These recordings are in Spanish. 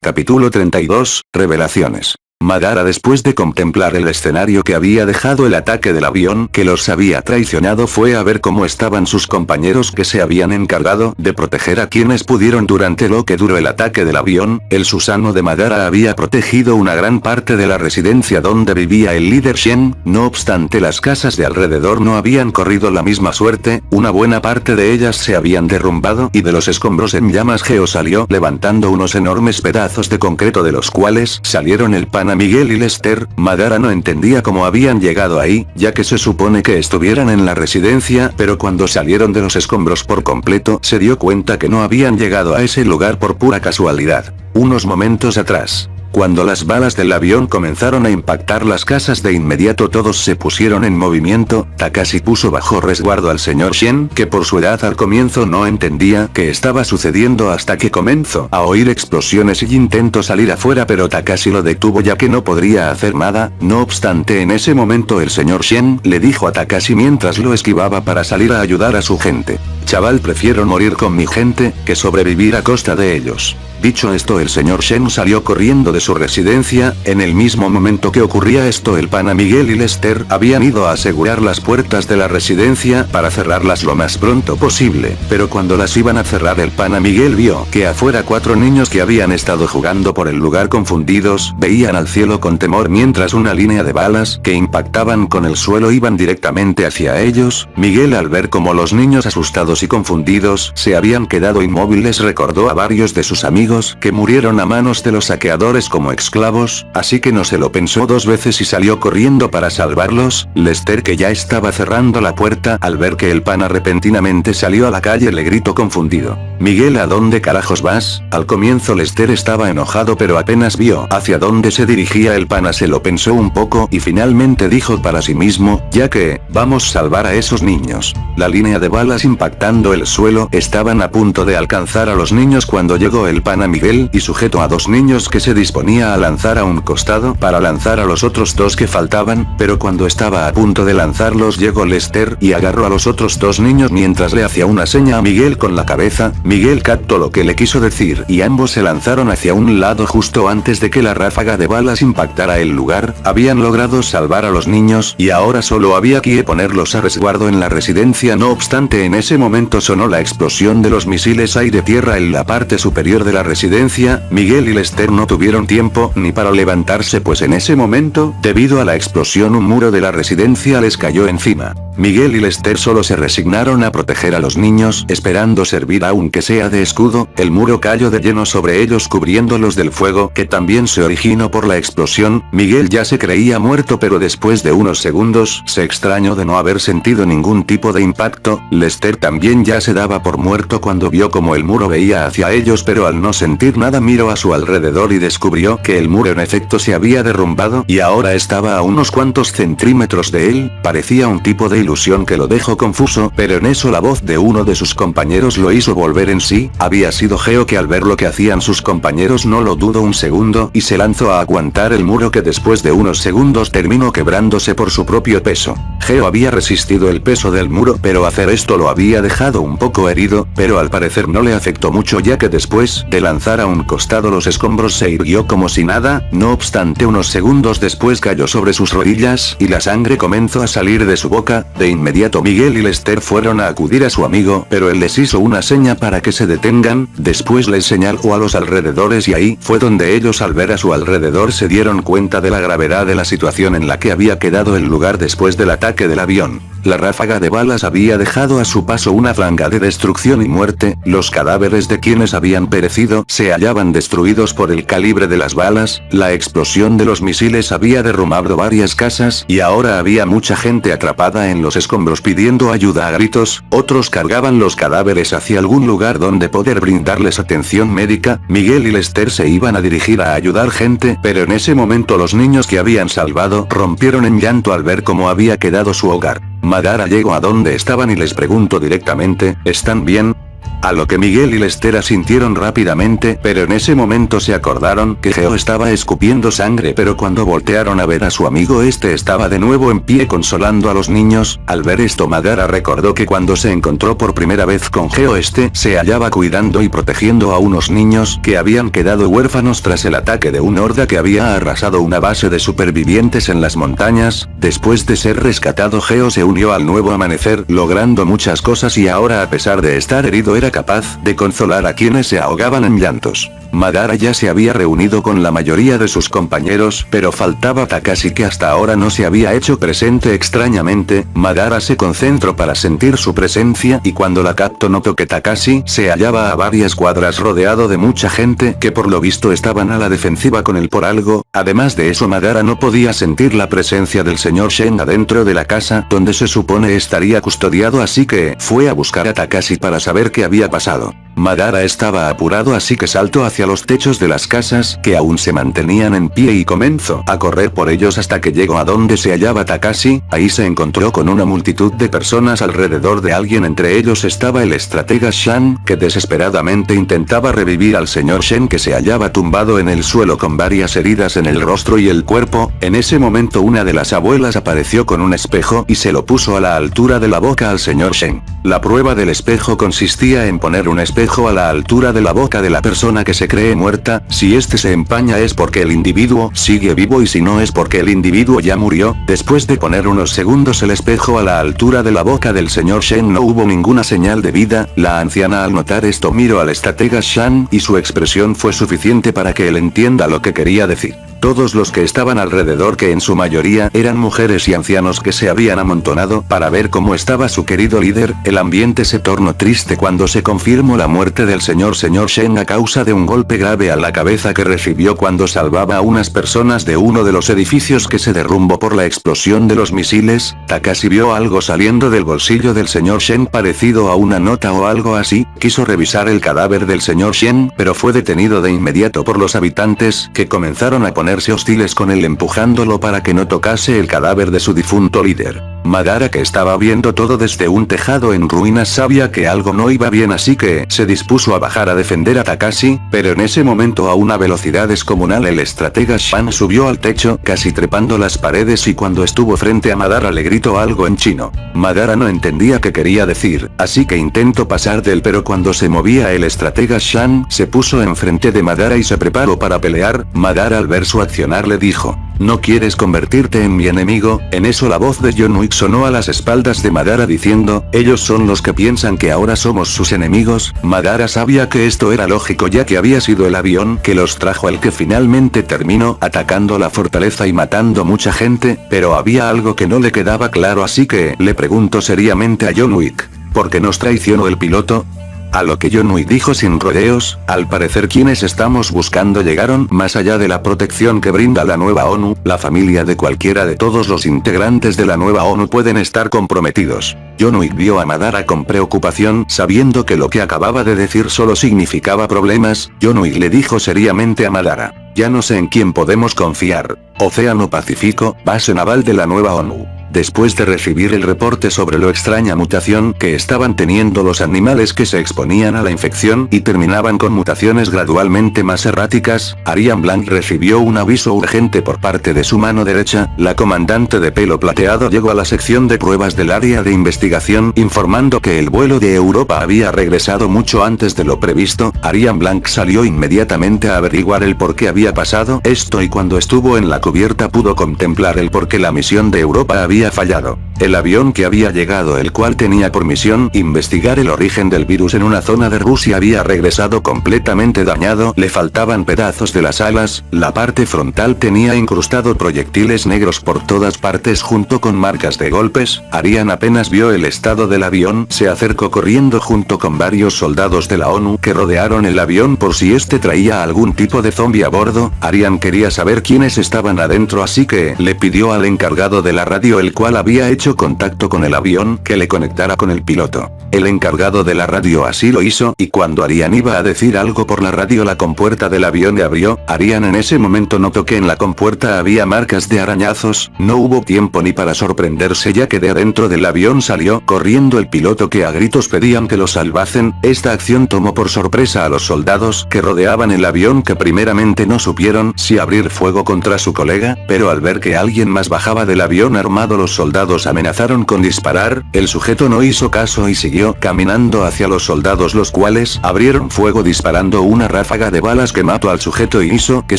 Capítulo 32, Revelaciones. Madara, después de contemplar el escenario que había dejado el ataque del avión que los había traicionado, fue a ver cómo estaban sus compañeros que se habían encargado de proteger a quienes pudieron durante lo que duró el ataque del avión. El Susanoo de Madara había protegido una gran parte de la residencia donde vivía el líder Shen, no obstante las casas de alrededor no habían corrido la misma suerte, una buena parte de ellas se habían derrumbado y de los escombros en llamas Geo salió levantando unos enormes pedazos de concreto de los cuales salieron el pana Miguel y Lester. Madara no entendía cómo habían llegado ahí, ya que se supone que estuvieran en la residencia, pero cuando salieron de los escombros por completo se dio cuenta que no habían llegado a ese lugar por pura casualidad. Unos momentos atrás, cuando las balas del avión comenzaron a impactar las casas, de inmediato todos se pusieron en movimiento. Takashi puso bajo resguardo al señor Shen, que por su edad al comienzo no entendía qué estaba sucediendo hasta que comenzó a oír explosiones y intentó salir afuera, pero Takashi lo detuvo ya que no podría hacer nada. No obstante, en ese momento el señor Shen le dijo a Takashi mientras lo esquivaba para salir a ayudar a su gente: chaval, prefiero morir con mi gente que sobrevivir a costa de ellos. Dicho esto, el señor Shen salió corriendo de su residencia. En el mismo momento que ocurría esto, el pana Miguel y Lester habían ido a asegurar las puertas de la residencia para cerrarlas lo más pronto posible, pero cuando las iban a cerrar, el pana Miguel vio que afuera 4 niños que habían estado jugando por el lugar confundidos veían al cielo con temor mientras una línea de balas que impactaban con el suelo iban directamente hacia ellos. Miguel, al ver cómo los niños asustados y confundidos se habían quedado inmóviles, recordó a varios de sus amigos que murieron a manos de los saqueadores como esclavos, así que no se lo pensó 2 veces y salió corriendo para salvarlos. Lester, que ya estaba cerrando la puerta, al ver que el pana repentinamente salió a la calle, le gritó confundido: Miguel, ¿a dónde carajos vas? Al comienzo Lester estaba enojado, pero apenas vio hacia dónde se dirigía el pana se lo pensó un poco y finalmente dijo para sí mismo: ya que, vamos a salvar a esos niños. La línea de balas impactando el suelo estaban a punto de alcanzar a los niños cuando llegó el pana Miguel y sujetó a 2 niños que se disponía a lanzar a un costado para lanzar a los otros 2 que faltaban, pero cuando estaba a punto de lanzarlos llegó Lester y agarró a los otros 2 niños mientras le hacía una seña a Miguel con la cabeza. Miguel captó lo que le quiso decir y ambos se lanzaron hacia un lado justo antes de que la ráfaga de balas impactara el lugar. Habían logrado salvar a los niños y ahora solo había que ponerlos a resguardo en la residencia. No obstante, en ese momento sonó la explosión de los misiles aire-tierra en la parte superior de la residencia. Miguel y Lester no tuvieron tiempo ni para levantarse, pues en ese momento, debido a la explosión, un muro de la residencia les cayó encima. Miguel y Lester solo se resignaron a proteger a los niños, esperando servir aunque sea de escudo. El muro cayó de lleno sobre ellos, cubriéndolos del fuego que también se originó por la explosión. Miguel ya se creía muerto, pero después de unos segundos se extrañó de no haber sentido ningún tipo de impacto. Lester también ya se daba por muerto cuando vio como el muro veía hacia ellos, pero al no sentir nada miró a su alrededor y descubrió que el muro en efecto se había derrumbado y ahora estaba a unos cuantos centímetros de él. Parecía un tipo de ilusión que lo dejó confuso, pero en eso la voz de uno de sus compañeros lo hizo volver en sí. Había sido Geo, que al ver lo que hacían sus compañeros no lo dudó un segundo y se lanzó a aguantar el muro, que después de unos segundos terminó quebrándose por su propio peso. Geo había resistido el peso del muro, pero hacer esto lo había dejado un poco herido, pero al parecer no le afectó mucho, ya que después de lanzar a un costado los escombros se irguió como si nada. No obstante, unos segundos después cayó sobre sus rodillas y la sangre comenzó a salir de su boca. De inmediato Miguel y Lester fueron a acudir a su amigo, pero él les hizo una seña para que se detengan. Después les señaló a los alrededores y ahí fue donde ellos, al ver a su alrededor, se dieron cuenta de la gravedad de la situación en la que había quedado el lugar después del ataque del avión. La ráfaga de balas había dejado a su paso una franja de destrucción y muerte. Los cadáveres de quienes habían perecido se hallaban destruidos por el calibre de las balas. La explosión de los misiles había derrumbado varias casas y ahora había mucha gente atrapada en los escombros pidiendo ayuda a gritos. Otros cargaban los cadáveres hacia algún lugar donde poder brindarles atención médica. Miguel y Lester se iban a dirigir a ayudar gente, pero en ese momento los niños que habían salvado rompieron en llanto al ver cómo había quedado su hogar. Madara llegó a donde estaban y les preguntó directamente: ¿están bien? A lo que Miguel y Lester asintieron rápidamente, pero en ese momento se acordaron que Geo estaba escupiendo sangre, pero cuando voltearon a ver a su amigo este estaba de nuevo en pie consolando a los niños. Al ver esto Madara recordó que cuando se encontró por primera vez con Geo este se hallaba cuidando y protegiendo a unos niños que habían quedado huérfanos tras el ataque de una horda que había arrasado una base de supervivientes en las montañas. Después de ser rescatado Geo se unió al nuevo amanecer logrando muchas cosas y ahora a pesar de estar herido era capaz de consolar a quienes se ahogaban en llantos. Madara ya se había reunido con la mayoría de sus compañeros, pero faltaba Takashi que hasta ahora no se había hecho presente extrañamente. Madara se concentró para sentir su presencia y cuando la captó notó que Takashi se hallaba a varias cuadras rodeado de mucha gente que por lo visto estaban a la defensiva con él por algo. Además de eso Madara no podía sentir la presencia del señor Shen adentro de la casa donde se supone estaría custodiado, así que fue a buscar a Takashi para saber qué había pasado. Madara estaba apurado así que saltó hacia los techos de las casas que aún se mantenían en pie y comenzó a correr por ellos hasta que llegó a donde se hallaba Takashi. Ahí se encontró con una multitud de personas alrededor de alguien, entre ellos estaba el estratega Shan, que desesperadamente intentaba revivir al señor Shen que se hallaba tumbado en el suelo con varias heridas en el rostro y el cuerpo. En ese momento una de las abuelas apareció con un espejo y se lo puso a la altura de la boca al señor Shen. La prueba del espejo consistía en poner un espejo a la altura de la boca de la persona que se cree muerta. Si este se empaña es porque el individuo sigue vivo y si no es porque el individuo ya murió. Después de poner unos segundos el espejo a la altura de la boca del señor Shen no hubo ninguna señal de vida. La anciana al notar esto miró al estratega Shan y su expresión fue suficiente para que él entienda lo que quería decir. Todos los que estaban alrededor, que en su mayoría eran mujeres y ancianos que se habían amontonado para ver cómo estaba su querido líder, el ambiente se tornó triste cuando se confirmó la muerte del señor Shen a causa de un golpe grave a la cabeza que recibió cuando salvaba a unas personas de uno de los edificios que se derrumbó por la explosión de los misiles. Takashi vio algo saliendo del bolsillo del señor Shen parecido a una nota o algo así, quiso revisar el cadáver del señor Shen, pero fue detenido de inmediato por los habitantes que comenzaron a ponerse hostiles con él empujándolo para que no tocase el cadáver de su difunto líder. Madara, que estaba viendo todo desde un tejado en ruinas, sabía que algo no iba bien, así que se dispuso a bajar a defender a Takashi, pero en ese momento a una velocidad descomunal el estratega Shan subió al techo, casi trepando las paredes, y cuando estuvo frente a Madara le gritó algo en chino. Madara no entendía qué quería decir, así que intentó pasar de él, pero cuando se movía el estratega Shan se puso enfrente de Madara y se preparó para pelear. Madara al ver su accionar le dijo: ¿no quieres convertirte en mi enemigo? En eso la voz de John Wick sonó a las espaldas de Madara diciendo: ellos son los que piensan que ahora somos sus enemigos. Madara sabía que esto era lógico, ya que había sido el avión que los trajo el que finalmente terminó atacando la fortaleza y matando mucha gente, pero había algo que no le quedaba claro, así que le preguntó seriamente a John Wick: ¿por qué nos traicionó el piloto? A lo que John Wick dijo sin rodeos: al parecer quienes estamos buscando llegaron más allá de la protección que brinda la nueva ONU, la familia de cualquiera de todos los integrantes de la nueva ONU pueden estar comprometidos. John Wick vio a Madara con preocupación, sabiendo que lo que acababa de decir solo significaba problemas. John Wick le dijo seriamente a Madara: ya no sé en quién podemos confiar. Océano Pacífico, base naval de la nueva ONU. Después de recibir el reporte sobre lo extraña mutación que estaban teniendo los animales que se exponían a la infección y terminaban con mutaciones gradualmente más erráticas, Ariane Blanc recibió un aviso urgente por parte de su mano derecha. La comandante de pelo plateado llegó a la sección de pruebas del área de investigación informando que el vuelo de Europa había regresado mucho antes de lo previsto. Ariane Blanc salió inmediatamente a averiguar el por qué había pasado esto, y cuando estuvo en la cubierta pudo contemplar el por qué la misión de Europa había fallado. El avión que había llegado, el cual tenía por misión investigar el origen del virus en una zona de Rusia, había regresado completamente dañado, le faltaban pedazos de las alas, la parte frontal tenía incrustado proyectiles negros por todas partes junto con marcas de golpes. Ariane apenas vio el estado del avión, se acercó corriendo junto con varios soldados de la ONU que rodearon el avión por si este traía algún tipo de zombie a bordo. Ariane quería saber quiénes estaban adentro, así que le pidió al encargado de la radio, el cual había hecho hecho contacto con el avión que le conectara con el piloto. El encargado de la radio así lo hizo y cuando Arian iba a decir algo por la radio la compuerta del avión le abrió. Arian en ese momento notó que en la compuerta había marcas de arañazos, no hubo tiempo ni para sorprenderse ya que de adentro del avión salió corriendo el piloto que a gritos pedían que lo salvasen. Esta acción tomó por sorpresa a los soldados que rodeaban el avión que primeramente no supieron si abrir fuego contra su colega, pero al ver que alguien más bajaba del avión armado los soldados amenazaron con disparar, el sujeto no hizo caso y siguió caminando hacia los soldados los cuales abrieron fuego disparando una ráfaga de balas que mató al sujeto y hizo que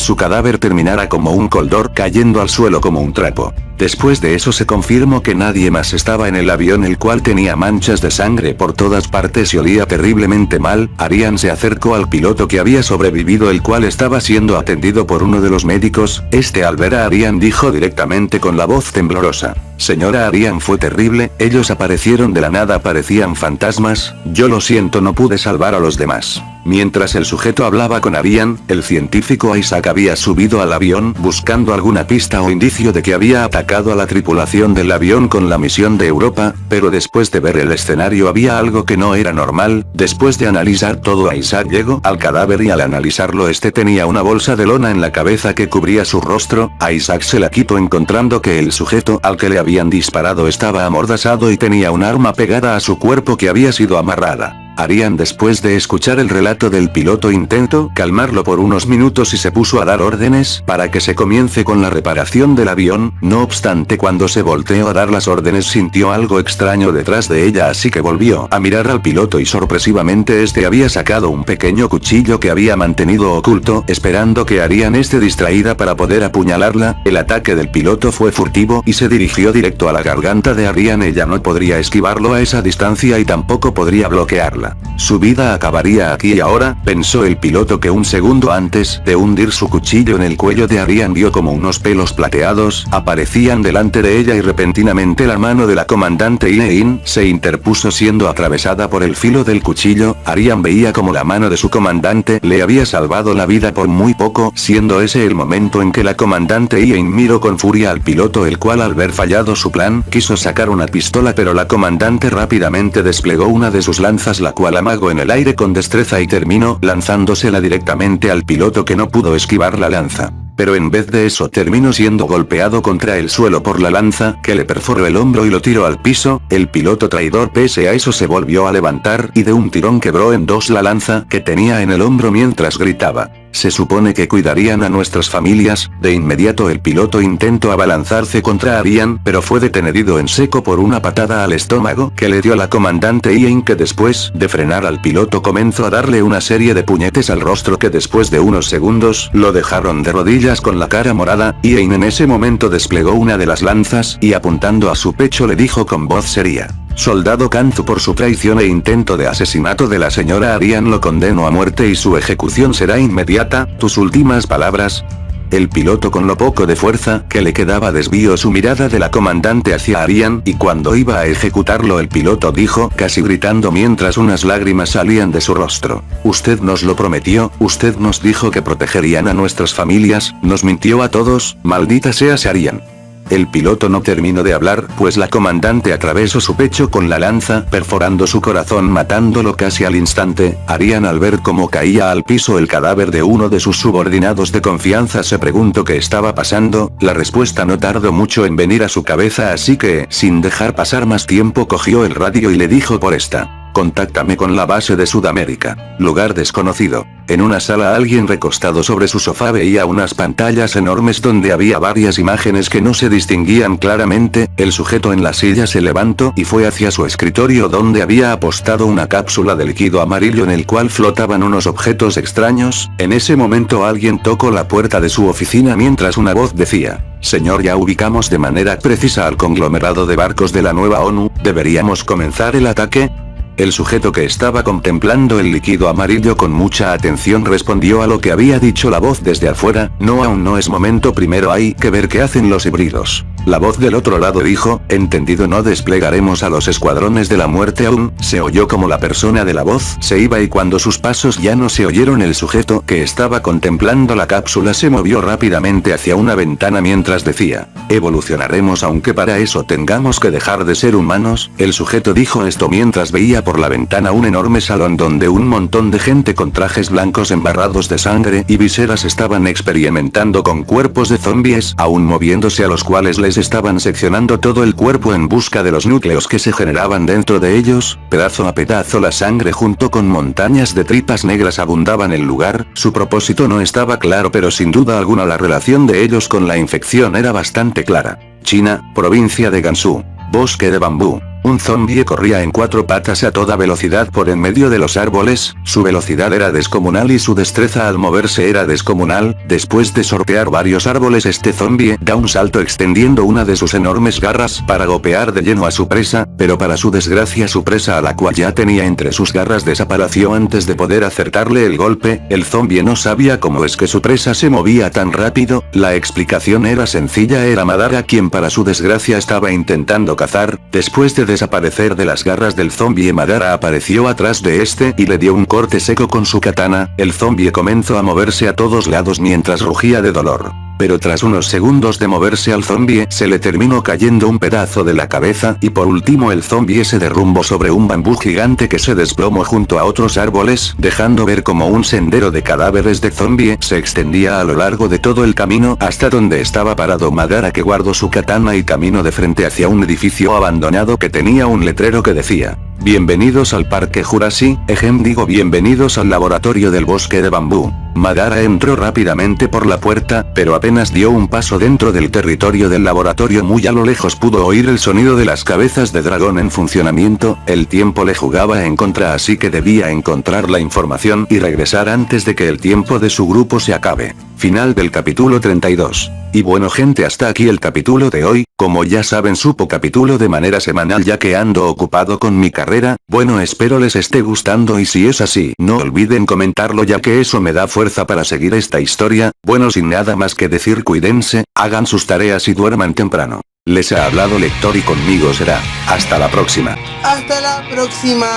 su cadáver terminara como un coldor cayendo al suelo como un trapo. Después de eso se confirmó que nadie más estaba en el avión el cual tenía manchas de sangre por todas partes y olía terriblemente mal. Arian se acercó al piloto que había sobrevivido el cual estaba siendo atendido por uno de los médicos. Este al ver a Arian dijo directamente con la voz temblorosa: Señora Arian, fue terrible, ellos aparecieron de la nada, parecían fantasmas, yo lo siento, no pude salvar a los demás. Mientras el sujeto hablaba con Arian, el científico Isaac había subido al avión buscando alguna pista o indicio de que había atacado a la tripulación del avión con la misión de Europa, pero después de ver el escenario había algo que no era normal. Después de analizar todo, Isaac llegó al cadáver y al analizarlo este tenía una bolsa de lona en la cabeza que cubría su rostro. A Isaac se la quitó encontrando que el sujeto al que le habían disparado estaba amordazado y tenía un arma pegada a su cuerpo que había sido amarrada. Arian, después de escuchar el relato del piloto, intentó calmarlo por unos minutos y se puso a dar órdenes para que se comience con la reparación del avión. No obstante, cuando se volteó a dar las órdenes sintió algo extraño detrás de ella, así que volvió a mirar al piloto y sorpresivamente este había sacado un pequeño cuchillo que había mantenido oculto, esperando que Arian esté distraída para poder apuñalarla. El ataque del piloto fue furtivo y se dirigió directo a la garganta de Arian. Ella no podría esquivarlo a esa distancia y tampoco podría bloquearla. Su vida acabaría aquí y ahora, pensó el piloto, que un segundo antes de hundir su cuchillo en el cuello de Arian vio como unos pelos plateados aparecían delante de ella y repentinamente la mano de la comandante Yein se interpuso siendo atravesada por el filo del cuchillo. Arian veía como la mano de su comandante le había salvado la vida por muy poco, siendo ese el momento en que la comandante Yein miró con furia al piloto, el cual al ver fallado su plan quiso sacar una pistola, pero la comandante rápidamente desplegó una de sus lanzas la cual amagó en el aire con destreza y terminó lanzándosela directamente al piloto, que no pudo esquivar la lanza. Pero en vez de eso terminó siendo golpeado contra el suelo por la lanza, que le perforó el hombro y lo tiró al piso. El piloto traidor pese a eso se volvió a levantar y de un tirón quebró en dos la lanza que tenía en el hombro mientras gritaba: se supone que cuidarían a nuestras familias. De inmediato el piloto intentó abalanzarse contra Arian, pero fue detenido en seco por una patada al estómago que le dio la comandante Yein, que después de frenar al piloto comenzó a darle una serie de puñetes al rostro que después de unos segundos lo dejaron de rodillas con la cara morada. Yein en ese momento desplegó una de las lanzas y apuntando a su pecho le dijo con voz seria: Soldado Kanzu, por su traición e intento de asesinato de la señora Arian lo condeno a muerte y su ejecución será inmediata. ¿Tus últimas palabras? El piloto, con lo poco de fuerza que le quedaba, desvió su mirada de la comandante hacia Arian y cuando iba a ejecutarlo el piloto dijo, casi gritando mientras unas lágrimas salían de su rostro: usted nos lo prometió, usted nos dijo que protegerían a nuestras familias, nos mintió a todos, maldita seas Arian. El piloto no terminó de hablar, pues la comandante atravesó su pecho con la lanza, perforando su corazón matándolo casi al instante. Arian, al ver cómo caía al piso el cadáver de uno de sus subordinados de confianza, se preguntó qué estaba pasando. La respuesta no tardó mucho en venir a su cabeza, así que, sin dejar pasar más tiempo, cogió el radio y le dijo por esta: contáctame con la base de Sudamérica. Lugar desconocido. En una sala alguien recostado sobre su sofá veía unas pantallas enormes donde había varias imágenes que no se distinguían claramente. El sujeto en la silla se levantó y fue hacia su escritorio donde había apostado una cápsula de líquido amarillo en el cual flotaban unos objetos extraños. En ese momento alguien tocó la puerta de su oficina mientras una voz decía: señor, ya ubicamos de manera precisa al conglomerado de barcos de la nueva ONU, ¿deberíamos comenzar el ataque? El sujeto, que estaba contemplando el líquido amarillo con mucha atención, respondió a lo que había dicho la voz desde afuera: no, aún no es momento, primero hay que ver qué hacen los híbridos. La voz del otro lado dijo, entendido, no desplegaremos a los escuadrones de la muerte aún. Se oyó como la persona de la voz se iba y cuando sus pasos ya no se oyeron, el sujeto que estaba contemplando la cápsula se movió rápidamente hacia una ventana mientras decía, evolucionaremos aunque para eso tengamos que dejar de ser humanos. El sujeto dijo esto mientras veía por la ventana un enorme salón donde un montón de gente con trajes blancos embarrados de sangre y viseras estaban experimentando con cuerpos de zombies, aún moviéndose, a los cuales les estaban seccionando todo el cuerpo en busca de los núcleos que se generaban dentro de ellos. Pedazo a pedazo la sangre junto con montañas de tripas negras abundaban el lugar. Su propósito no estaba claro, pero sin duda alguna la relación de ellos con la infección era bastante clara. China, provincia de Gansu. Bosque de bambú. Un zombie corría en 4 patas a toda velocidad por en medio de los árboles. Su velocidad era descomunal y su destreza al moverse era descomunal. Después de sortear varios árboles, este zombie da un salto extendiendo una de sus enormes garras para golpear de lleno a su presa, pero para su desgracia su presa, a la cual ya tenía entre sus garras, desapareció antes de poder acertarle el golpe. El zombie no sabía cómo es que su presa se movía tan rápido. La explicación era sencilla, era Madara quien para su desgracia estaba intentando cazar. Después de desaparecer de las garras del zombie, Madara apareció atrás de este y le dio un corte seco con su katana. El zombie comenzó a moverse a todos lados mientras rugía de dolor. Pero tras unos segundos de moverse al zombie se le terminó cayendo un pedazo de la cabeza y por último el zombie se derrumbó sobre un bambú gigante que se desplomó junto a otros árboles, dejando ver como un sendero de cadáveres de zombie se extendía a lo largo de todo el camino hasta donde estaba parado Madara, que guardó su katana y caminó de frente hacia un edificio abandonado que tenía un letrero que decía: bienvenidos al Parque Jurásico, bienvenidos al laboratorio del bosque de bambú. Madara entró rápidamente por la puerta, pero apenas dio un paso dentro del territorio del laboratorio, muy a lo lejos pudo oír el sonido de las cabezas de dragón en funcionamiento. El tiempo le jugaba en contra, así que debía encontrar la información y regresar antes de que el tiempo de su grupo se acabe. Final del capítulo 32. Y bueno gente, hasta aquí el capítulo de hoy. Como ya saben, subo capítulo de manera semanal ya que ando ocupado con mi carrera. Bueno, espero les esté gustando y si es así, no olviden comentarlo ya que eso me da fuerza para seguir esta historia. Bueno, sin nada más que decir, cuídense, hagan sus tareas y duerman temprano. Les ha hablado Lector y conmigo será. Hasta la próxima. Hasta la próxima.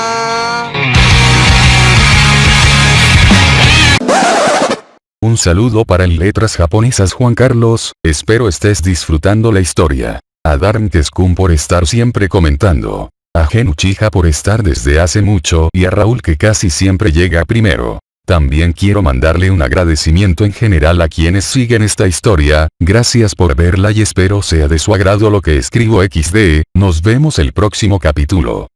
Un saludo para el Letras Japonesas Juan Carlos, espero estés disfrutando la historia. A Darm Teskun por estar siempre comentando. A Genuchiha por estar desde hace mucho y a Raúl que casi siempre llega primero. También quiero mandarle un agradecimiento en general a quienes siguen esta historia, gracias por verla y espero sea de su agrado lo que escribo XD, nos vemos el próximo capítulo.